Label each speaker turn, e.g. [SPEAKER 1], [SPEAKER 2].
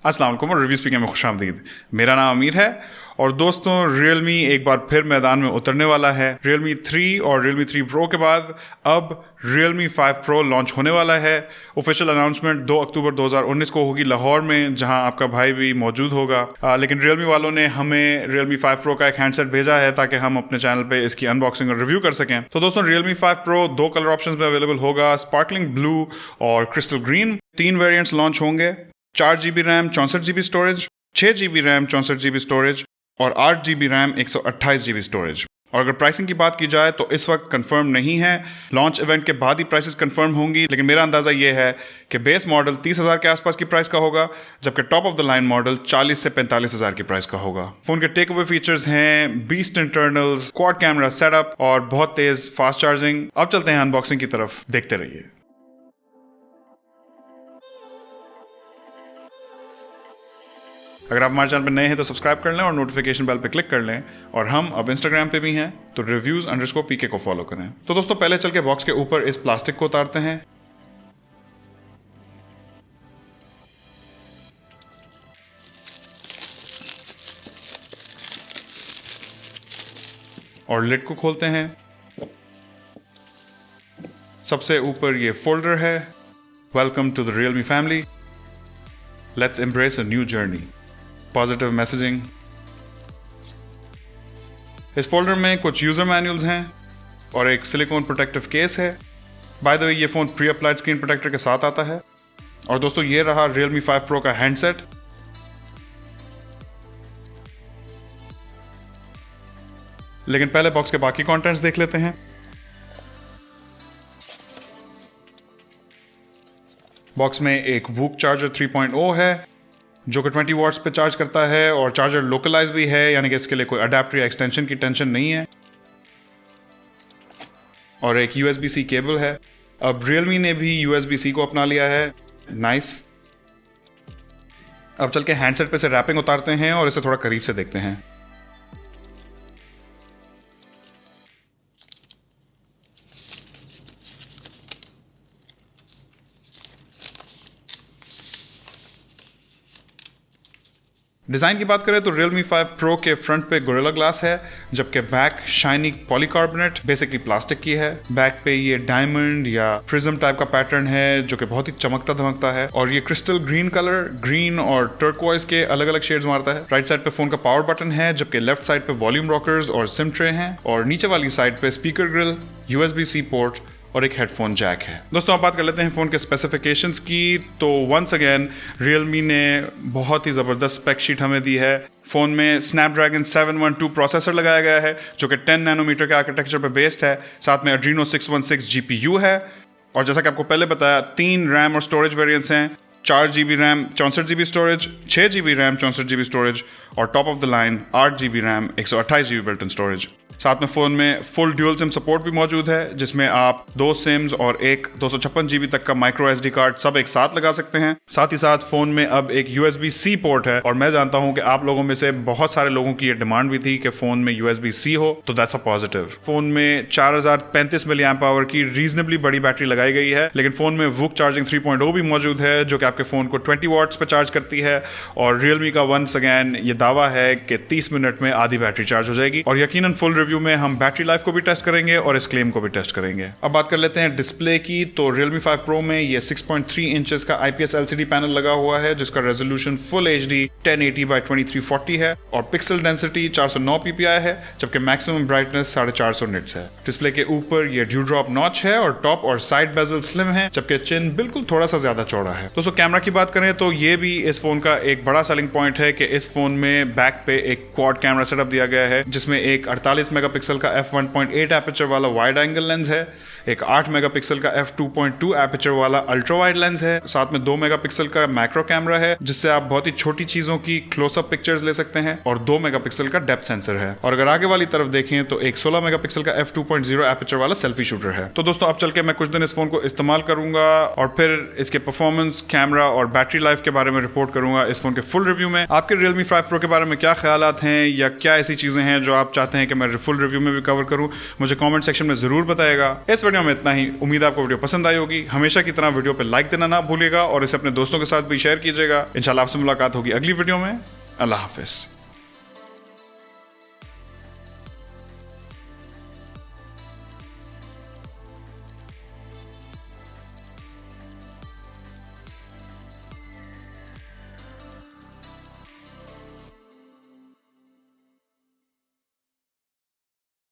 [SPEAKER 1] अस्सलाम वालेकुम और रिव्यू स्पीकर में खुशामदीद। मेरा नाम अमीर है और दोस्तों Realme एक बार फिर मैदान में उतरने वाला है। Realme 3 और Realme 3 Pro के बाद अब Realme 5 Pro लॉन्च होने वाला है। ऑफिशियल अनाउंसमेंट 2 अक्टूबर 2019 को होगी लाहौर में, जहां आपका भाई भी मौजूद होगा। लेकिन Realme वालों ने हमें Realme 5 Pro का एक हैंडसेट भेजा है ताकि हम अपने चैनल पे इसकी अनबॉक्सिंग और रिव्यू कर सकें। तो दोस्तों Realme 5 Pro 2 कलर ऑप्शंस में अवेलेबल होगा, स्पार्कलिंग ब्लू और क्रिस्टल ग्रीन। 3 वेरिएंट्स लॉन्च होंगे, 4 GB RAM 64 GB storage, 6 GB RAM 64 GB storage और 8 GB रैम 128 GB स्टोरेज। और अगर प्राइसिंग की बात की जाए तो इस वक्त कंफर्म नहीं है, लॉन्च इवेंट के बाद ही प्राइसेस कंफर्म होंगी। लेकिन मेरा अंदाज़ा ये है कि बेस मॉडल 30,000 के आसपास की प्राइस का होगा, जबकि top of the line model 40 से 45,000 की प्राइस का होगा। फोन के टेक अवे फीचर्स हैं beast internals, quad camera setup और बहुत तेज फास्ट चार्जिंग। अब चलते हैं अनबॉक्सिंग की तरफ, देखते रहिए। अगर आप हमारे चैनल पर नए हैं तो सब्सक्राइब कर लें और नोटिफिकेशन बेल पर क्लिक कर लें। और हम अब इंस्टाग्राम पे भी हैं, तो reviews_pk को फॉलो करें। तो दोस्तों पहले चल के बॉक्स के ऊपर इस प्लास्टिक को उतारते हैं। और लिड को खोलते हैं। सबसे ऊपर ये फोल्डर है, welcome to the Realme family, let's embrace a new journey, positive messaging. इस फोल्डर में कुछ यूजर मैनुअल्स हैं और एक सिलिकॉन प्रोटेक्टिव केस है। बाय द वे ये phone pre applied screen protector के साथ आता है। और दोस्तों ये रहा Realme 5 Pro का हैंडसेट। लेकिन पहले बॉक्स के बाकी कंटेंट्स देख लेते हैं। बॉक्स में एक वूक चार्जर 3.0 है जो कि 20 वॉट्स पे चार्ज करता है और चार्जर लोकलाइज भी है, यानी कि इसके लिए कोई अडेप्टर या एक्सटेंशन की टेंशन नहीं है। और एक USB-C केबल है। अब Realme ने भी USB-C को अपना लिया है, नाइस। अब चल के हैंडसेट पे से रैपिंग उतारते हैं और इसे थोड़ा करीब से देखते हैं। डिज़ाइन की बात करें तो Realme 5 Pro के फ्रंट पे गोरिल्ला ग्लास है, जबकि back shiny polycarbonate basically plastic की है। बैक पे ये डायमंड या प्रिज्म टाइप का पैटर्न है जो कि बहुत ही चमकता धमकता है। और ये क्रिस्टल ग्रीन कलर, ग्रीन और टर्कोइज के अलग अलग शेड्स मारता है। राइट साइड पे फोन का पावर बटन है, जबकि लेफ्ट साइड पे वॉल्यूम रॉकर्स और सिम ट्रे हैं। और नीचे वाली साइड पे स्पीकर ग्रिल, USB-C पोर्ट और एक हेडफोन जैक है। दोस्तों आप बात कर लेते हैं फ़ोन के स्पेसिफिकेशंस की। तो वंस अगेन Realme ने बहुत ही ज़बरदस्त स्पेक शीट हमें दी है। फ़ोन में Snapdragon 712 प्रोसेसर लगाया गया है जो कि 10 नैनोमीटर के आर्किटेक्चर पर बेस्ड है। साथ में Adreno 616 GPU है। और जैसा कि आपको पहले बताया, 3 रैम और स्टोरेज वेरिएंट्स हैं, 4 GB RAM 64 GB storage, 6 GB RAM 64 GB storage और top of the line 8 GB RAM 128 GB built in storage. साथ में फ़ोन में फुल ड्यूल सिम सपोर्ट भी मौजूद है, जिसमें आप 2 सिम्स और एक 256 GB तक का माइक्रो SD कार्ड सब एक साथ लगा सकते हैं। साथ ही साथ फ़ोन में अब एक USB-C पोर्ट है। और मैं जानता हूं कि आप लोगों में से बहुत सारे लोगों की ये डिमांड भी थी कि फ़ोन में USB-C हो, तो दैट्स अ पॉजिटिव। फ़ोन में 4035 मिली एम्प आवर की रीजनेबली बड़ी बैटरी लगाई गई है। लेकिन फ़ोन में वूक चार्जिंग 3.0 भी मौजूद है जो कि आपके फ़ोन को 20 वॉट्स पर चार्ज करती है। और Realme का वंस अगैन ये दावा है कि 30 मिनट में आधी बैटरी चार्ज हो जाएगी। और यकीनन फुल रिव्यू में हम बैटरी लाइफ को भी टेस्ट करेंगे और इस क्लेम को भी टेस्ट करेंगे। अब बात कर लेते हैं डिस्प्ले की। तो Realme 5 Pro में ये 6.3 इंचेस का IPS LCD पैनल लगा हुआ है, जिसका रेजोल्यूशन फुल HD 1080x2340 है और पिक्सल डेंसिटी 409 ppi है, जबकि मैक्सिमम ब्राइटनेस 450 निट्स है। डिस्प्ले के ऊपर ये ड्यू ड्रॉप नॉच है और टॉप और साइड बेजल स्लिम है, जबकि चिन बिल्कुल थोड़ा सा ज्यादा चौड़ा है। दोस्तों कैमरा की बात करें तो ये भी इस फोन का एक बड़ा सेलिंग पॉइंट है कि इस फोन में बैक पे एक क्वाड कैमरा सेटअप दिया गया है, जिसमें एक 48 मेगापिक्सल का f1.8 एपर्चर वाला वाइड एंगल लेंस है, एक 8 मेगापिक्सल का f2.2 एपर्चर वाला अल्ट्रा वाइड लेंस है, साथ में 2 मेगापिक्सल का मैक्रो कैमरा है जिससे आप बहुत ही छोटी चीजों की क्लोजअप पिक्चर्स ले सकते हैं, और 2 मेगापिक्सल का डेप्थ सेंसर है। और अगर आगे वाली तरफ देखें तो एक 16 मेगापिक्सल का f2.0 एपर्चर वाला सेल्फी शूटर है। तो दोस्तों अब चल के मैं कुछ दिन इस फोन को इस्तेमाल करूंगा और फिर इसके परफॉर्मेंस, कैमरा और बैटरी लाइफ के बारे में रिपोर्ट करूंगा इस फोन के फुल रिव्यू में। आपके Realme 5 Pro के बारे में क्या ख्यालात हैं या क्या ऐसी चीजें हैं जो आप चाहते हैं कि मैं फुल रिव्यू में भी कवर करूं, मुझे कमेंट सेक्शन में जरूर बताएगा। इस वीडियो वीडियो में इतना ही। उम्मीद है आपको वीडियो पसंद आई होगी। हमेशा की तरह वीडियो पे लाइक देना ना भूलिएगा और इसे अपने दोस्तों के साथ भी शेयर कीजिएगा। इंशाल्लाह आपसे मुलाकात होगी अगली वीडियो में। अल्लाह हाफिज।